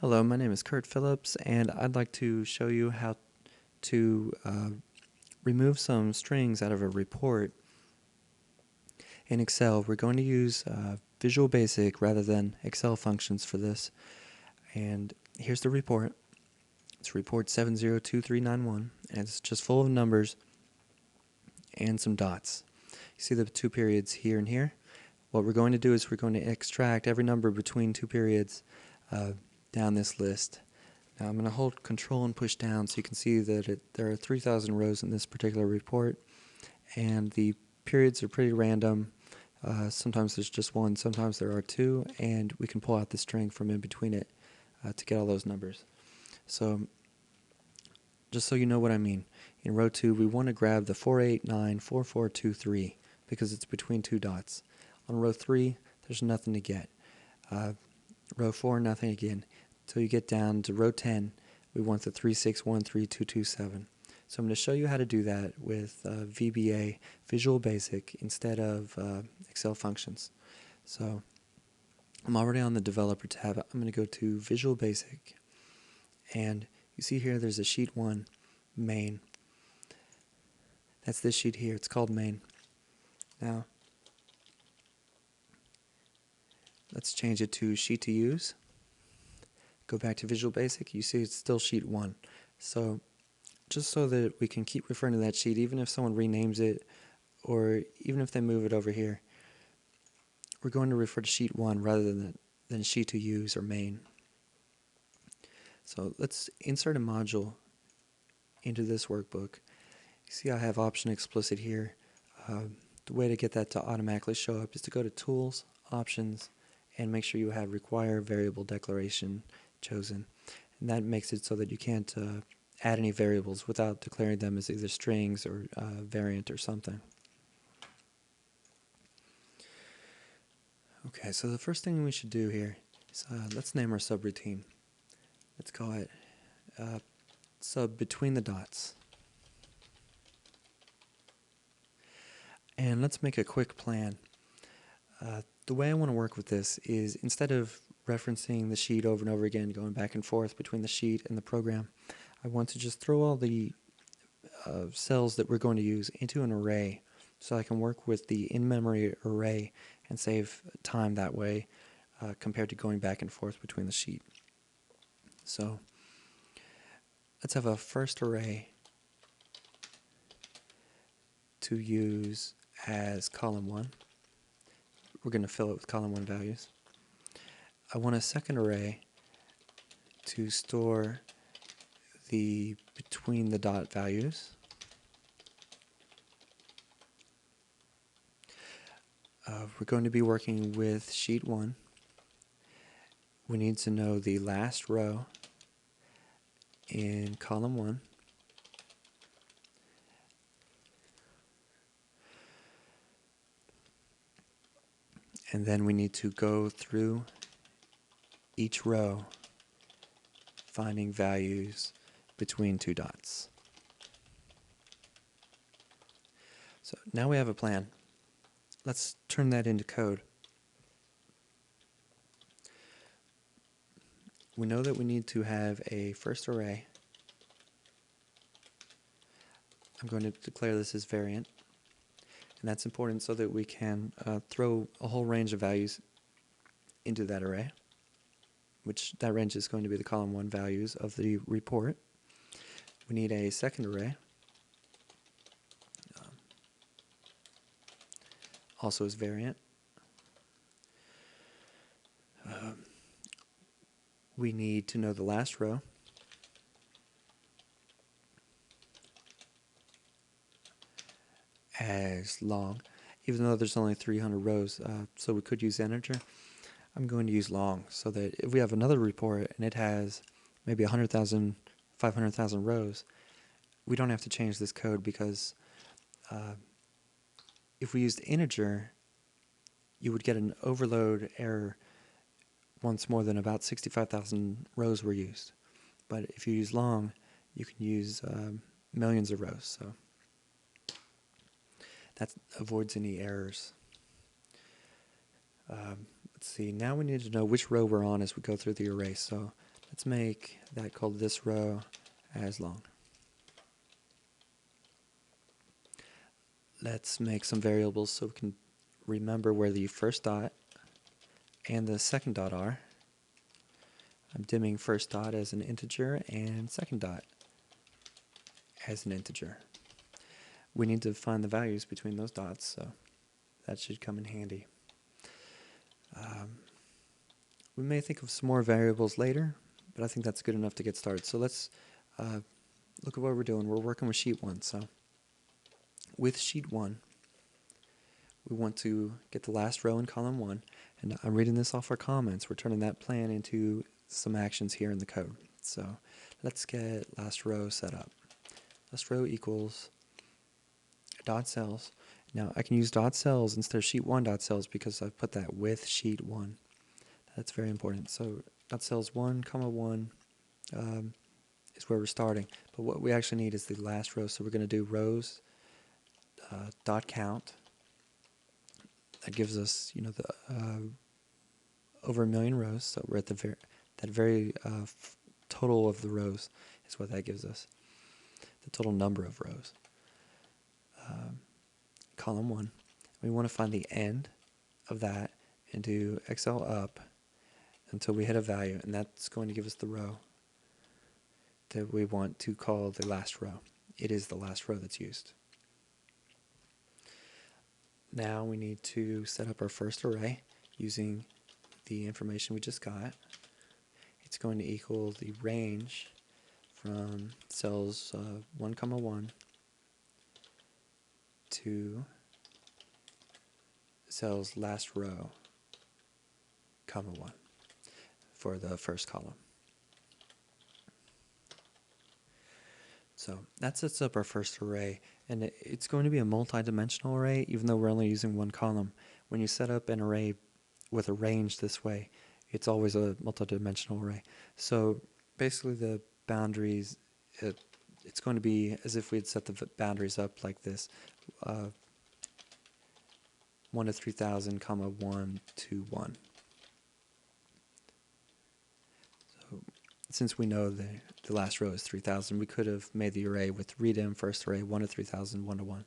Hello, my name is Kurt Phillips, and I'd like to show you how to remove some strings out of a report in Excel. We're going to use Visual Basic rather than Excel functions for this. And here's the report. It's report 702391, and it's just full of numbers and some dots. You see the two periods here and here? What we're going to do is we're going to extract every number between two periods down this list. Now I'm going to hold Control and push down so you can see that there are 3,000 rows in this particular report, and the periods are pretty random. Sometimes there's just one, sometimes there are two, and we can pull out the string from in between it to get all those numbers. So just so you know what I mean, in row 2 we want to grab the 4894423 because it's between two dots. On row 3 there's nothing to get. Row 4 nothing again. Until you get down to row 10, we want the 3613227. So I'm going to show you how to do that with VBA, Visual Basic, instead of Excel functions. So I'm already on the Developer tab. I'm going to go to Visual Basic, and you see here there's a Sheet 1, Main. That's this sheet here. It's called Main. Now, let's change it to Sheet to Use. Go back to Visual Basic, you see it's still Sheet 1. So just so that we can keep referring to that sheet, even if someone renames it, or even if they move it over here, we're going to refer to Sheet 1 rather than Sheet to Use or Main. So let's insert a module into this workbook. You see I have Option Explicit here. The way to get that to automatically show up is to go to Tools, Options, and make sure you have Require Variable Declaration chosen. And that makes it so that you can't add any variables without declaring them as either strings or variant or something. Okay, so the first thing we should do here is let's name our subroutine. Let's call it sub between the dots. And let's make a quick plan. The way I want to work with this is, instead of referencing the sheet over and over again, going back and forth between the sheet and the program, I want to just throw all the cells that we're going to use into an array so I can work with the in-memory array and save time that way compared to going back and forth between the sheet. So let's have a first array to use as column 1. We're going to fill it with column 1 values. I want a second array to store the between the dot values. We're going to be working with sheet 1. We need to know the last row in column 1. And then we need to go through each row finding values between two dots. So now we have a plan. Let's turn that into code. We know that we need to have a first array. I'm going to declare this as variant. And that's important so that we can throw a whole range of values into that array, which that range is going to be the column 1 values of the report. We need a second array, also as variant. We need to know the last row. As long, even though there's only 300 rows, so we could use integer. I'm going to use long, so that if we have another report and it has maybe 100,000, 500,000 rows, we don't have to change this code, because if we used integer, you would get an overload error once more than about 65,000 rows were used. But if you use long, you can use millions of rows. So that avoids any errors. Let's see, now we need to know which row we're on as we go through the array. So Let's make that called this row as long. Let's make some variables so we can remember where the first dot and the second dot are. I'm dimming first dot as an integer and second dot as an integer. We need to find the values between those dots, so that should come in handy. We may think of some more variables later, but I think that's good enough to get started. So let's look at what we're doing. We're working with sheet 1. So with sheet 1, we want to get the last row in column 1. And I'm reading this off our comments. We're turning that plan into some actions here in the code. So let's get last row set up. Last row equals dot cells. Now I can use dot cells instead of sheet 1 dot cells because I've put that with sheet 1. That's very important. So dot cells 1, comma 1 is where we're starting. But what we actually need is the last row. So we're going to do rows dot count. That gives us, the over 1,000,000 rows. So we're at the very total of the rows is what that gives us. The total number of rows. Column 1. We want to find the end of that and do XL up until we hit a value, and that's going to give us the row that we want to call the last row. It is the last row that's used. Now we need to set up our first array using the information we just got. It's going to equal the range from cells 1, comma 1 to cells last row, comma 1 for the first column. So that sets up our first array, and it's going to be a multi-dimensional array even though we're only using one column. When you set up an array with a range this way, it's always a multi-dimensional array. So basically the boundaries, it's going to be as if we had set the boundaries up like this. 1 to 3,000, comma 1 to 1. So since we know the last row is 3,000, we could have made the array with redim first array 1 to 3,000, 1 to 1.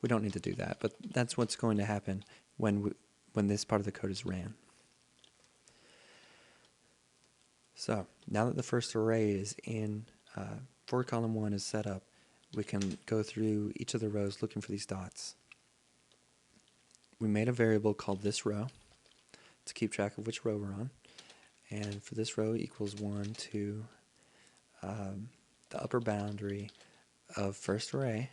We don't need to do that, but that's what's going to happen when this part of the code is ran. So now that the first array is in, for column 1 is set up, we can go through each of the rows looking for these dots. We made a variable called this row to keep track of which row we're on. And for this row equals 1 to the upper boundary of first array,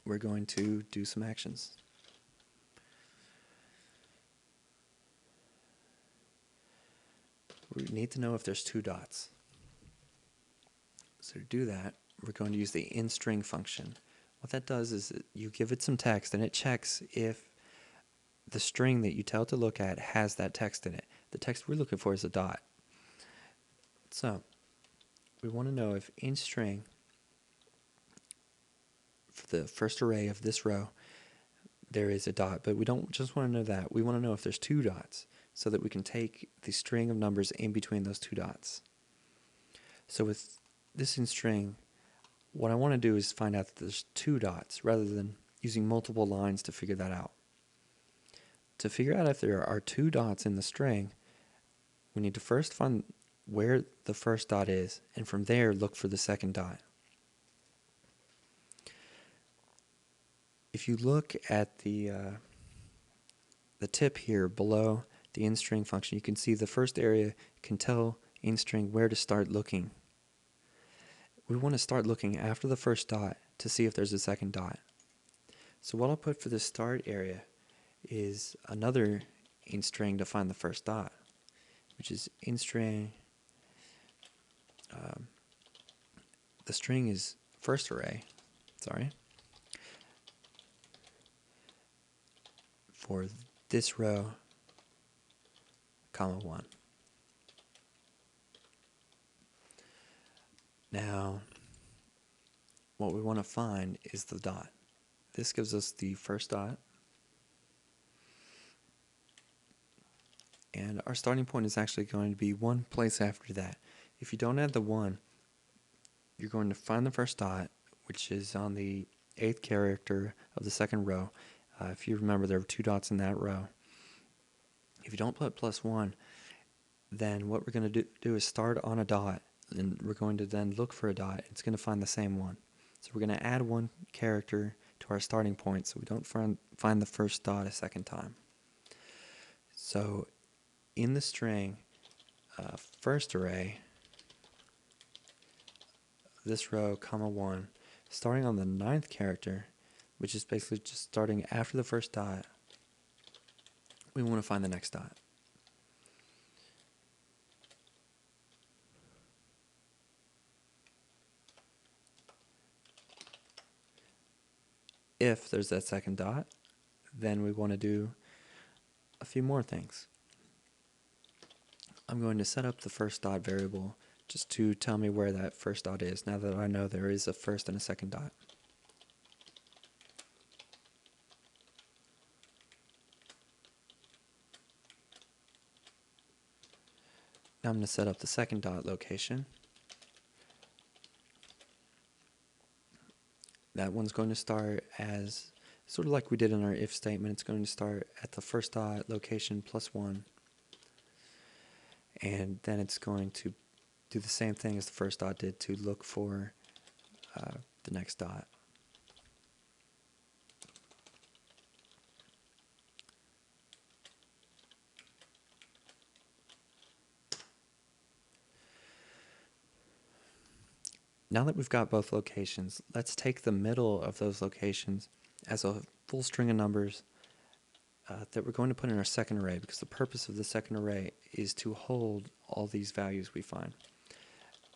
we're going to do some actions. We need to know if there's 2 dots. So to do that, we're going to use the Instr function. What that does is that you give it some text and it checks if the string that you tell it to look at has that text in it. The text we're looking for is a dot. So we want to know if in string for the first array of this row there is a dot, but we don't just want to know that. We want to know if there's 2 dots so that we can take the string of numbers in between those 2 dots. So with this in string, what I want to do is find out that there's 2 dots rather than using multiple lines to figure that out. To figure out if there are 2 dots in the string, we need to first find where the first dot is, and from there look for the second dot. If you look at the tip here below the instring function, you can see the first area can tell instring where to start looking. We want to start looking after the first dot to see if there's a second dot. So what I'll put for the start area is another instring to find the first dot, which is instring. The string is first array, for this row, comma 1. Now, what we want to find is the dot. This gives us the first dot, and our starting point is actually going to be one place after that. If you don't add the 1, you're going to find the first dot, which is on the 8th character of the second row. If you remember, there were 2 dots in that row. If you don't put +1, then what we're going to do is start on a dot, and we're going to then look for a dot. It's going to find the same one. So we're going to add 1 character to our starting point so we don't find the first dot a second time. So in the string first array, this row, comma 1, starting on the 9th character, which is basically just starting after the first dot, we want to find the next dot. If there's that second dot, then we want to do a few more things. I'm going to set up the first dot variable just to tell me where that first dot is, now that I know there is a first and a second dot. Now I'm going to set up the second dot location. That one's going to start as sort of like we did in our if statement. It's going to start at the first dot location +1, and then it's going to do the same thing as the first dot did to look for the next dot. Now that we've got both locations, let's take the middle of those locations as a full string of numbers that we're going to put in our second array, because the purpose of the second array is to hold all these values we find.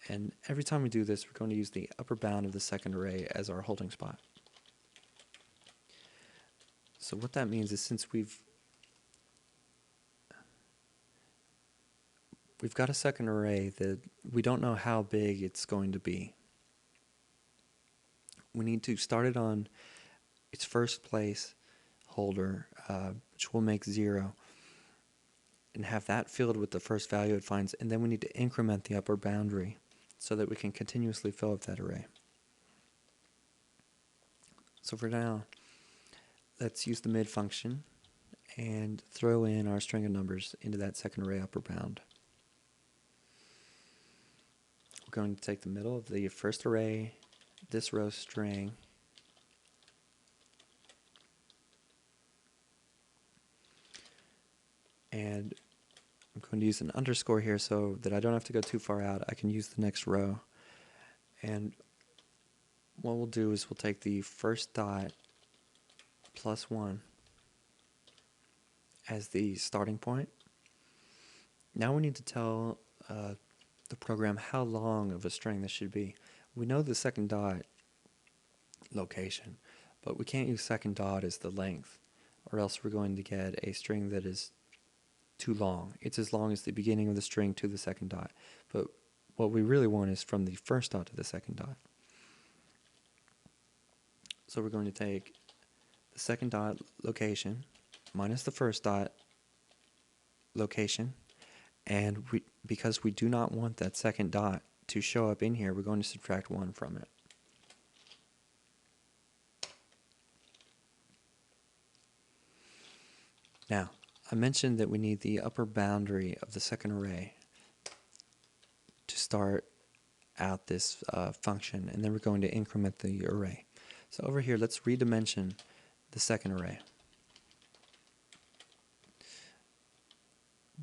And every time we do this, we're going to use the upper bound of the second array as our holding spot. So what that means is, since we've got a second array that we don't know how big it's going to be, we need to start it on its first place holder, which will make 0, and have that filled with the first value it finds, and then we need to increment the upper boundary so that we can continuously fill up that array. So for now, let's use the mid function and throw in our string of numbers into that second array upper bound. We're going to take the middle of the first array, this row string, and I'm going to use an underscore here so that I don't have to go too far out. I can use the next row. And what we'll do is we'll take the first dot +1 as the starting point. Now we need to tell the program how long of a string this should be. We know the second dot location, but we can't use second dot as the length, or else we're going to get a string that is too long. It's as long as the beginning of the string to the second dot, but what we really want is from the first dot to the second dot. So we're going to take the second dot location minus the first dot location, and because we do not want that second dot to show up in here, we're going to subtract 1 from it. Now, I mentioned that we need the upper boundary of the second array to start out this function, and then we're going to increment the array. So over here, let's redimension the second array.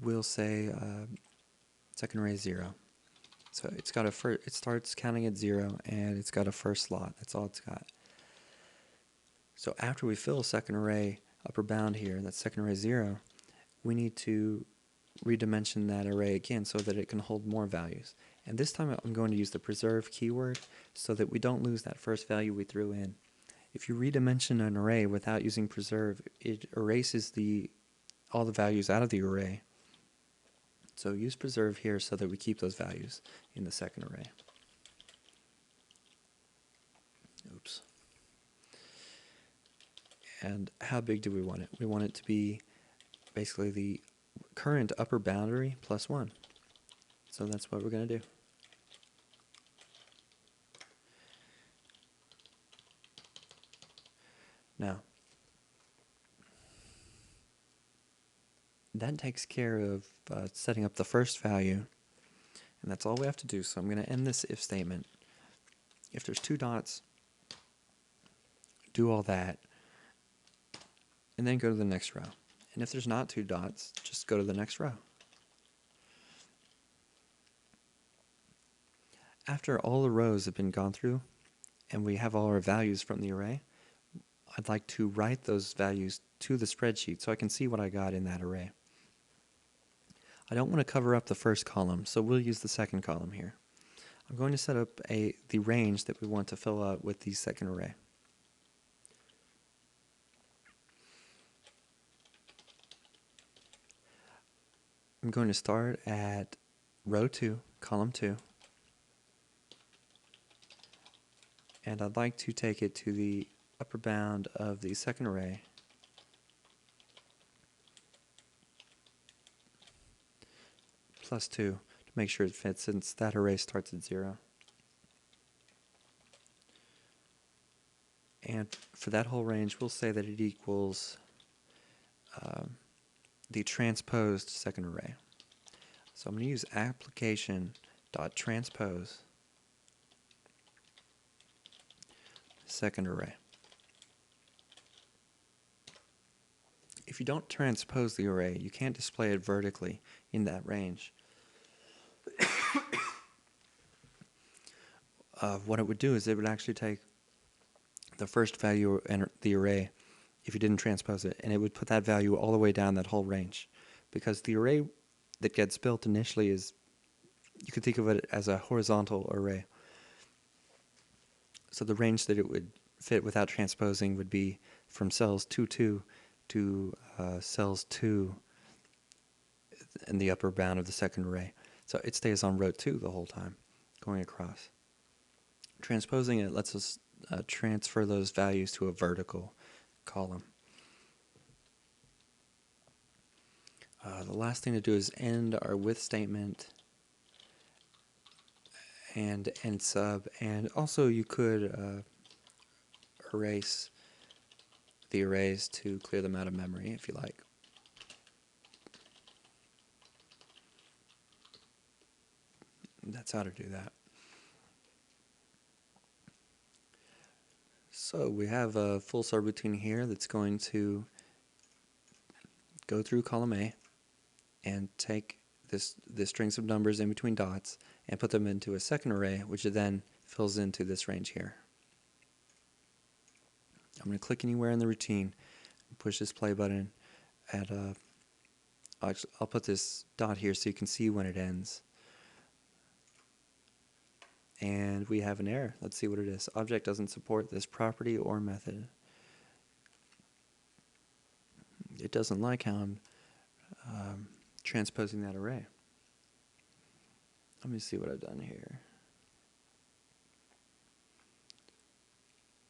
We'll say second array is 0. So it's got it starts counting at 0, and it's got a first slot. That's all it's got. So after we fill second array upper bound here, that's second array 0, we need to redimension that array again so that it can hold more values. And this time I'm going to use the preserve keyword so that we don't lose that first value we threw in. If you redimension an array without using preserve, it erases all the values out of the array. So use preserve here so that we keep those values in the second array. Oops. And how big do we want it? We want it to be basically the current upper boundary plus 1. So that's what we're going to do. Now, that takes care of setting up the first value, and that's all we have to do. So I'm going to end this if statement. If there's 2 dots, do all that, and then go to the next row. And if there's not 2 dots, just go to the next row. After all the rows have been gone through, and we have all our values from the array, I'd like to write those values to the spreadsheet so I can see what I got in that array. I don't want to cover up the first column, so we'll use the second column here. I'm going to set up the range that we want to fill out with the second array. I'm going to start at row 2, column 2, and I'd like to take it to the upper bound of the second array plus 2 to make sure it fits, since that array starts at 0. And for that whole range, we'll say that it equals the transposed second array. So I'm going to use application.transpose second array. If you don't transpose the array, you can't display it vertically in that range. What it would do is it would actually take the first value in the array, if you didn't transpose it, and it would put that value all the way down that whole range. Because the array that gets built initially is, you could think of it as a horizontal array. So the range that it would fit without transposing would be from cells 2-2 to cells 2 in the upper bound of the second array. So it stays on row 2 the whole time, going across. Transposing it lets us transfer those values to a vertical column. The last thing to do is end our with statement and end sub, and also you could erase the arrays to clear them out of memory if you like. That's how to do that. So we have a full subroutine here that's going to go through column A and take the strings of numbers in between dots and put them into a second array, which then fills into this range here. I'm going to click anywhere in the routine and push this play button at I'll put this dot here so you can see when it ends. And we have an error. Let's see what it is. Object doesn't support this property or method. It doesn't like how I'm transposing that array. Let me see what I've done here.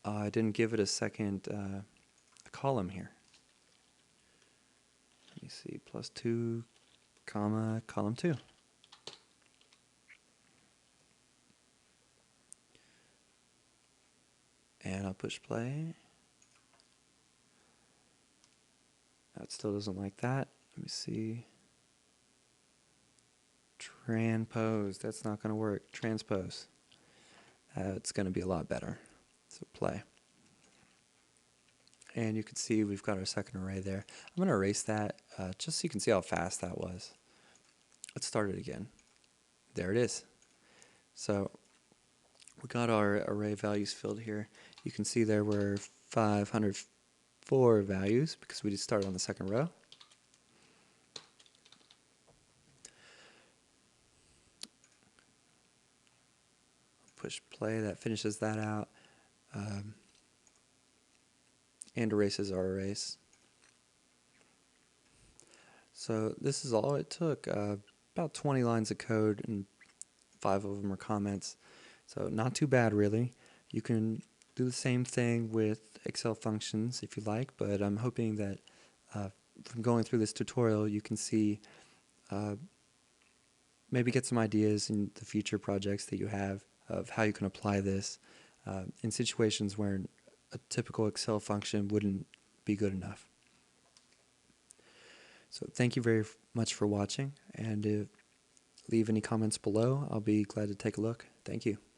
I didn't give it a second column here. Let me see, plus 2, comma, column 2. And I'll push play. It still doesn't like that. Let me see. Transpose. That's not going to work. Transpose. It's going to be a lot better. So play. And you can see we've got our second array there. I'm going to erase that just so you can see how fast that was. Let's start it again. There it is. So we got our array values filled here. You can see there were 504 values because we just started on the second row. Push play, that finishes that out and erases our arrays. So this is all it took, about 20 lines of code, and 5 of them are comments. So not too bad really. You can do the same thing with Excel functions if you like, but I'm hoping that from going through this tutorial you can see maybe get some ideas in the future projects that you have of how you can apply this in situations where a typical Excel function wouldn't be good enough. So thank you very much for watching, and leave any comments below. I'll be glad to take a look. Thank you.